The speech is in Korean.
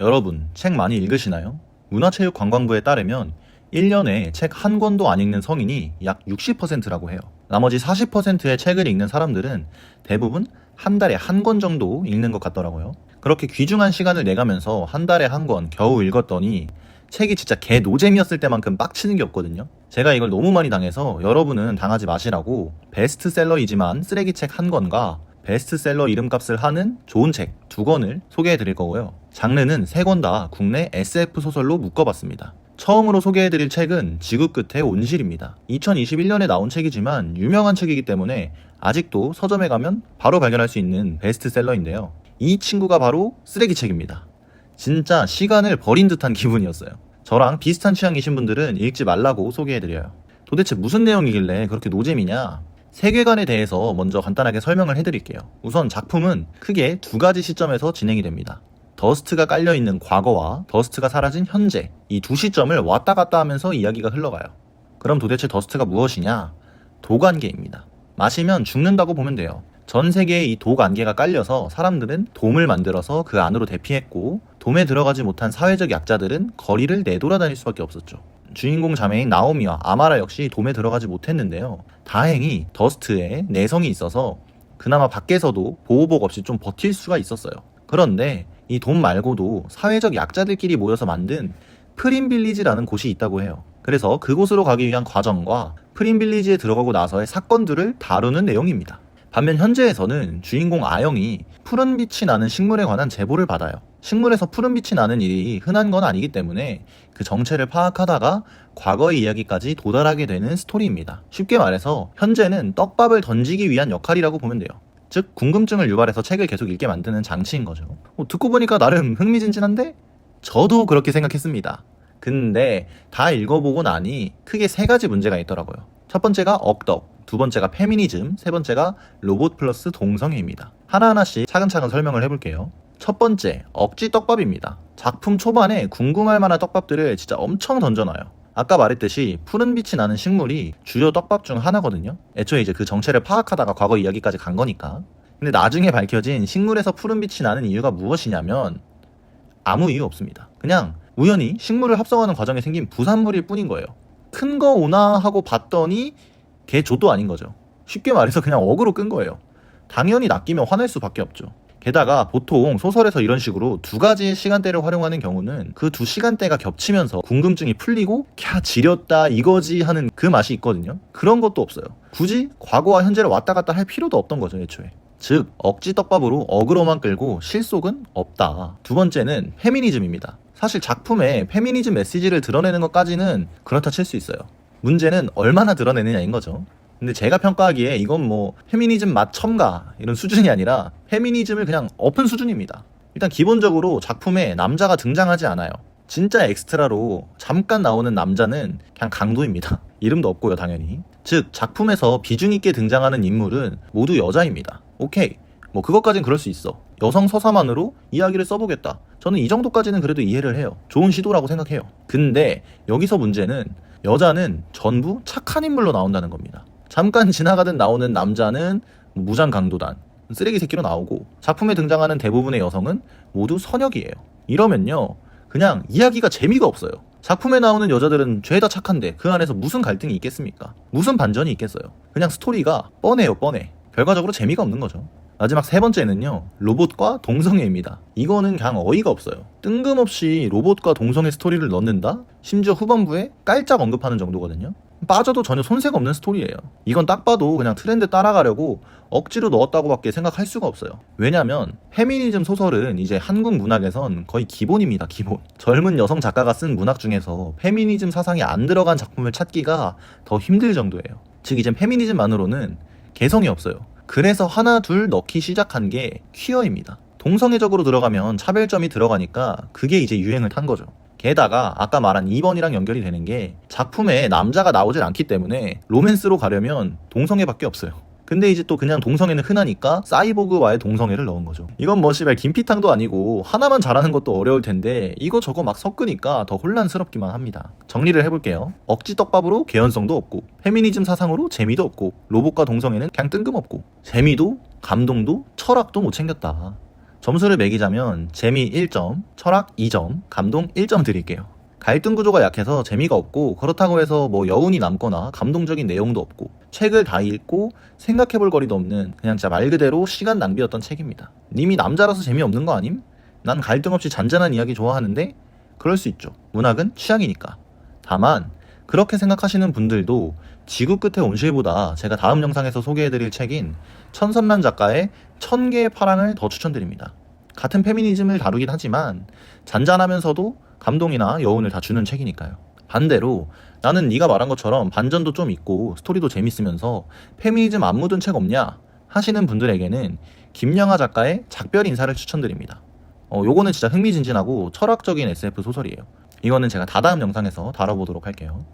여러분, 책 많이 읽으시나요? 문화체육관광부에 따르면 1년에 책 한 권도 안 읽는 성인이 약 60%라고 해요. 나머지 40%의 책을 읽는 사람들은 대부분 한 달에 한 권 정도 읽는 것 같더라고요. 그렇게 귀중한 시간을 내가면서 한 달에 한 권 겨우 읽었더니 책이 진짜 개 노잼이었을 때만큼 빡치는 게 없거든요. 제가 이걸 너무 많이 당해서 여러분은 당하지 마시라고 베스트셀러이지만 쓰레기책 한 권과 베스트셀러 이름값을 하는 좋은 책 두 권을 소개해 드릴 거고요. 장르는 세 권 다 국내 SF 소설로 묶어봤습니다. 처음으로 소개해 드릴 책은 지구 끝의 온실입니다. 2021년에 나온 책이지만 유명한 책이기 때문에 아직도 서점에 가면 바로 발견할 수 있는 베스트셀러인데요. 이 친구가 바로 쓰레기책입니다. 진짜 시간을 버린 듯한 기분이었어요. 저랑 비슷한 취향이신 분들은 읽지 말라고 소개해드려요. 도대체 무슨 내용이길래 그렇게 노잼이냐? 세계관에 대해서 먼저 간단하게 설명을 해드릴게요. 우선 작품은 크게 두 가지 시점에서 진행이 됩니다. 더스트가 깔려있는 과거와 더스트가 사라진 현재, 이 두 시점을 왔다 갔다 하면서 이야기가 흘러가요. 그럼 도대체 더스트가 무엇이냐? 독안개입니다. 마시면 죽는다고 보면 돼요. 전 세계에 이 독안개가 깔려서 사람들은 돔을 만들어서 그 안으로 대피했고, 돔에 들어가지 못한 사회적 약자들은 거리를 내돌아다닐 수밖에 없었죠. 주인공 자매인 나오미와 아마라 역시 돔에 들어가지 못했는데요. 다행히 더스트에 내성이 있어서 그나마 밖에서도 보호복 없이 좀 버틸 수가 있었어요. 그런데 이 돔 말고도 사회적 약자들끼리 모여서 만든 프림빌리지라는 곳이 있다고 해요. 그래서 그곳으로 가기 위한 과정과 프림빌리지에 들어가고 나서의 사건들을 다루는 내용입니다. 반면 현재에서는 주인공 아영이 푸른 빛이 나는 식물에 관한 제보를 받아요. 식물에서 푸른 빛이 나는 일이 흔한 건 아니기 때문에 그 정체를 파악하다가 과거의 이야기까지 도달하게 되는 스토리입니다. 쉽게 말해서 현재는 떡밥을 던지기 위한 역할이라고 보면 돼요. 즉 궁금증을 유발해서 책을 계속 읽게 만드는 장치인 거죠. 듣고 보니까 나름 흥미진진한데? 저도 그렇게 생각했습니다. 근데 다 읽어보고 나니 크게 세 가지 문제가 있더라고요. 첫 번째가 억덕, 두 번째가 페미니즘, 세 번째가 로봇 플러스 동성애입니다. 하나하나씩 차근차근 설명을 해볼게요. 첫 번째, 억지 떡밥입니다. 작품 초반에 궁금할 만한 떡밥들을 진짜 엄청 던져놔요. 아까 말했듯이 푸른 빛이 나는 식물이 주요 떡밥 중 하나거든요. 애초에 이제 그 정체를 파악하다가 과거 이야기까지 간 거니까. 근데 나중에 밝혀진 식물에서 푸른 빛이 나는 이유가 무엇이냐면 아무 이유 없습니다. 그냥 우연히 식물을 합성하는 과정에 생긴 부산물일 뿐인 거예요. 큰 거 오나 하고 봤더니 걔 좆도 아닌 거죠. 쉽게 말해서 그냥 어그로 끈 거예요. 당연히 낚이면 화낼 수밖에 없죠. 게다가 보통 소설에서 이런 식으로 두 가지 시간대를 활용하는 경우는 그 두 시간대가 겹치면서 궁금증이 풀리고 캬 지렸다 이거지 하는 그 맛이 있거든요. 그런 것도 없어요. 굳이 과거와 현재를 왔다 갔다 할 필요도 없던 거죠, 애초에. 즉 억지 떡밥으로 어그로만 끌고 실속은 없다. 두 번째는 페미니즘입니다. 사실 작품에 페미니즘 메시지를 드러내는 것까지는 그렇다 칠 수 있어요. 문제는 얼마나 드러내느냐인 거죠. 근데 제가 평가하기에 이건 뭐 페미니즘 맛 첨가 이런 수준이 아니라 페미니즘을 그냥 엎은 수준입니다. 일단 기본적으로 작품에 남자가 등장하지 않아요. 진짜 엑스트라로 잠깐 나오는 남자는 그냥 강도입니다. 이름도 없고요, 당연히. 즉 작품에서 비중 있게 등장하는 인물은 모두 여자입니다. 오케이, 뭐 그것까진 그럴 수 있어. 여성 서사만으로 이야기를 써보겠다. 저는 이 정도까지는 그래도 이해를 해요. 좋은 시도라고 생각해요. 근데 여기서 문제는 여자는 전부 착한 인물로 나온다는 겁니다. 잠깐 지나가듯 나오는 남자는 무장 강도단, 쓰레기 새끼로 나오고 작품에 등장하는 대부분의 여성은 모두 선역이에요. 이러면요, 그냥 이야기가 재미가 없어요. 작품에 나오는 여자들은 죄다 착한데 그 안에서 무슨 갈등이 있겠습니까? 무슨 반전이 있겠어요? 그냥 스토리가 뻔해요, 뻔해. 결과적으로 재미가 없는 거죠. 마지막 세 번째는요, 로봇과 동성애입니다. 이거는 그냥 어이가 없어요. 뜬금없이 로봇과 동성애 스토리를 넣는다? 심지어 후반부에 깔짝 언급하는 정도거든요. 빠져도 전혀 손색 없는 스토리예요. 이건 딱 봐도 그냥 트렌드 따라가려고 억지로 넣었다고밖에 생각할 수가 없어요. 왜냐면 페미니즘 소설은 이제 한국 문학에선 거의 기본입니다, 기본. 젊은 여성 작가가 쓴 문학 중에서 페미니즘 사상이 안 들어간 작품을 찾기가 더 힘들 정도예요. 즉 이젠 페미니즘만으로는 개성이 없어요. 그래서 하나 둘 넣기 시작한 게 퀴어입니다. 동성애적으로 들어가면 차별점이 들어가니까 그게 이제 유행을 탄 거죠. 게다가 아까 말한 2번이랑 연결이 되는 게 작품에 남자가 나오질 않기 때문에 로맨스로 가려면 동성애밖에 없어요. 근데 이제 또 그냥 동성애는 흔하니까 사이보그와의 동성애를 넣은 거죠. 이건 뭐 씨발 김피탕도 아니고 하나만 잘하는 것도 어려울 텐데 이거 저거 막 섞으니까 더 혼란스럽기만 합니다. 정리를 해볼게요. 억지 떡밥으로 개연성도 없고 페미니즘 사상으로 재미도 없고 로봇과 동성애는 그냥 뜬금없고 재미도 감동도 철학도 못 챙겼다. 점수를 매기자면 재미 1점, 철학 2점, 감동 1점 드릴게요. 갈등 구조가 약해서 재미가 없고, 그렇다고 해서 뭐 여운이 남거나 감동적인 내용도 없고, 책을 다 읽고 생각해볼 거리도 없는 그냥 진짜 말 그대로 시간 낭비였던 책입니다. 님이 남자라서 재미없는 거 아님? 난 갈등 없이 잔잔한 이야기 좋아하는데? 그럴 수 있죠. 문학은 취향이니까. 다만 그렇게 생각하시는 분들도 지구 끝의 온실보다 제가 다음 영상에서 소개해드릴 책인 천선란 작가의 1000개의 파랑을 더 추천드립니다. 같은 페미니즘을 다루긴 하지만 잔잔하면서도 감동이나 여운을 다 주는 책이니까요. 반대로 나는 네가 말한 것처럼 반전도 좀 있고 스토리도 재밌으면서 페미니즘 안 묻은 책 없냐 하시는 분들에게는 김영하 작가의 작별 인사를 추천드립니다. 요거는 진짜 흥미진진하고 철학적인 SF 소설이에요. 이거는 제가 다다음 영상에서 다뤄보도록 할게요.